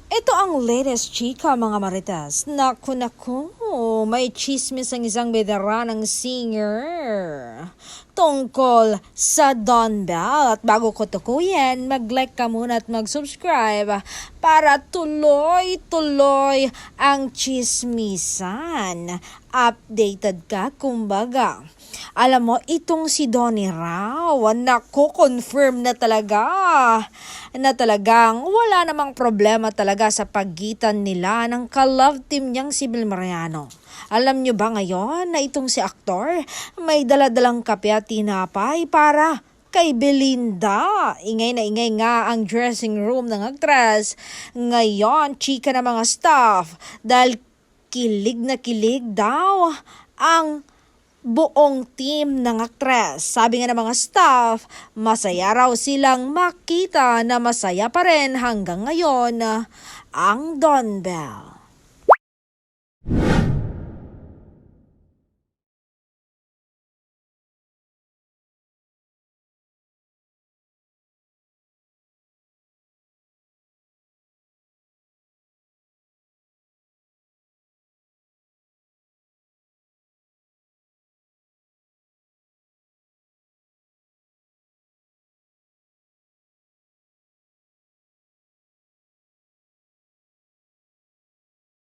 Ito ang latest chika mga maritas. Naku, may chismis ang isang veteranang singer tungkol sa Don Bell. At bago ko tukuyin, mag-like ka muna at mag-subscribe para tuloy-tuloy ang chismisan. Updated ka, kumbaga. Alam mo, itong si Donnie raw, confirm na talagang wala namang problema talaga sa pagitan nila ng ka-love team niyang si Bill Mariano. Alam niyo ba ngayon na itong si aktor may daladalang kape at tinapay para kay Belinda? Ingay na ingay nga ang dressing room ng aktres. Ngayon, chika na mga staff dahil kilig na kilig daw ang buong team ng aktres. Sabi nga ng mga staff, masaya raw silang makita na masaya pa rin hanggang ngayon ang Don Bell.